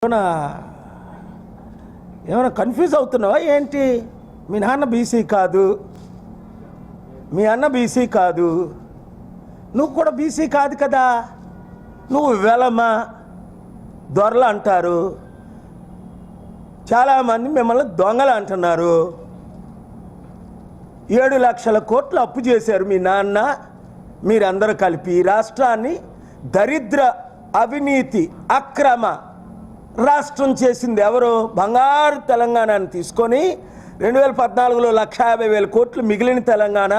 ఏమైనా కన్ఫ్యూజ్ అవుతున్నావా ఏంటి? మీ నాన్న బీసీ కాదు, మీ అన్న బీసీ కాదు, నువ్వు కూడా బీసీ కాదు కదా. నువ్వు వెలమ దొరలు అంటారు, చాలామంది మిమ్మల్ని దొంగలు అంటున్నారు. 7 లక్షల కోట్లు అప్పు చేశారు మీ నాన్న, మీరందరూ కలిపి రాష్ట్రాన్ని దరిద్ర అవినీతి అక్రమ రాష్ట్రం చేసింది ఎవరు? బంగారు తెలంగాణని తీసుకొని 2014లో 1,50,000 కోట్లు మిగిలిన తెలంగాణ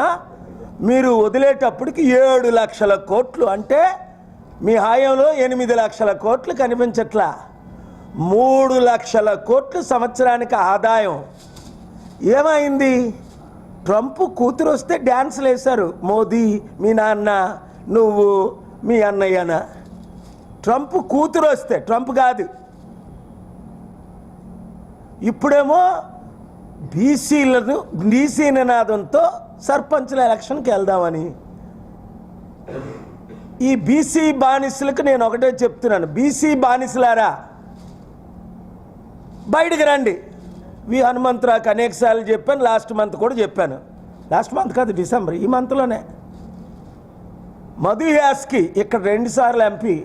మీరు వదిలేటప్పటికి 7 లక్షల కోట్లు, అంటే మీ హాయంలో 8 లక్షల కోట్లు కనిపించట్లా. 3 లక్షల కోట్లు సంవత్సరానికి ఆదాయం. ఏమైంది? ట్రంప్ కూతురు వస్తే డ్యాన్సులు వేశారు. మోదీ, మీ నాన్న, నువ్వు, మీ అన్నయ్యన. ట్రంప్ కూతురు వస్తే, ట్రంప్ కాదు. ఇప్పుడేమో బీసీ నినాదంతో సర్పంచ్ల ఎలక్షన్కి వెళ్దామని. ఈ బీసీ బానిసలకు నేను ఒకటే చెప్తున్నాను, బీసీ బానిసలారా బయటికి రండి. హనుమంతరావుకి అనేకసార్లు చెప్పాను, లాస్ట్ మంత్ కూడా చెప్పాను. లాస్ట్ మంత్ కాదు, డిసెంబర్, ఈ మంత్లోనే. మధు యాస్కి ఇక్కడ 2 సార్లు ఎంపీ,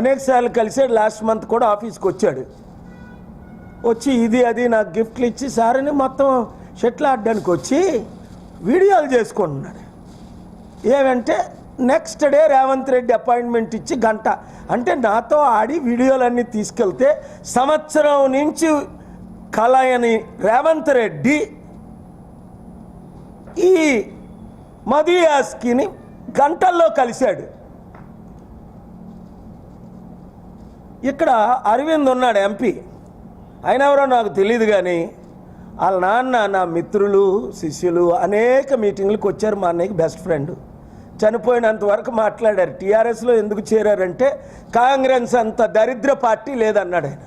అనేకసార్లు కలిసాడు. లాస్ట్ మంత్ కూడా ఆఫీస్కి వచ్చాడు. వచ్చి ఇది అది నాకు గిఫ్ట్లు ఇచ్చి సారని మొత్తం షెట్లు ఆడడానికి వచ్చి వీడియోలు చేసుకుంటున్నాడు. ఏమంటే next day Revanth Reddy appointment ఇచ్చి గంట, అంటే నాతో ఆడి వీడియోలన్నీ తీసుకెళ్తే సంవత్సరం నుంచి కలయని రేవంత్ రెడ్డి ఈ మధు యాస్కిని గంటల్లో కలిశాడు. ఇక్కడ అరవింద్ ఉన్నాడు ఎంపీ, ఆయన ఎవరో నాకు తెలియదు, కానీ వాళ్ళ నాన్న నా మిత్రులు శిష్యులు అనేక మీటింగ్లకు వచ్చారు. మా అన్నయ్యకి బెస్ట్ ఫ్రెండ్, చనిపోయినంత వరకు మాట్లాడారు. టీఆర్ఎస్లో ఎందుకు చేరారంటే కాంగ్రెస్ అంత దరిద్ర పార్టీ లేదన్నాడు ఆయన.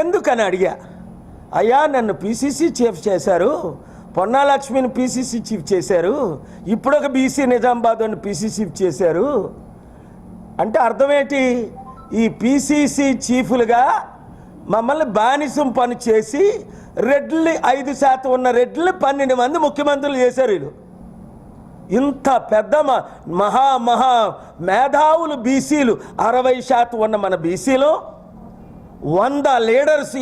ఎందుకని అడిగా. అయ్యా నన్ను పీసీసీ చీఫ్ చేశారు, పొన్నాలక్ష్మిని పీసీసీ చీఫ్ చేశారు, ఇప్పుడు ఒక బీసీ నిజామాబాద్ అని పీసీసీ చీఫ్ చేశారు అంటే అర్థమేంటి? ఈ పీసీసీ చీఫ్లుగా మమ్మల్ని బానిసం పని చేసి రెడ్లు 5% ఉన్న రెడ్లు 12 మంది ముఖ్యమంత్రులు చేశారు వీళ్ళు. ఇంత పెద్ద మహా మేధావులు బీసీలు, 60% ఉన్న మన బీసీలు, 100 లీడర్స్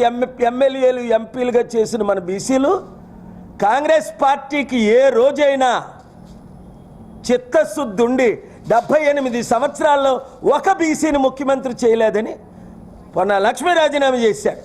ఎమ్మెల్యేలు ఎంపీలుగా చేసిన మన బీసీలు, కాంగ్రెస్ పార్టీకి ఏ రోజైనా చిత్తశుద్ధి ఉండి 78 సంవత్సరాల్లో ఒక బీసీని ముఖ్యమంత్రి చేయలేదని పొన్నాలక్ష్మి రాజీనామా చేశాడు.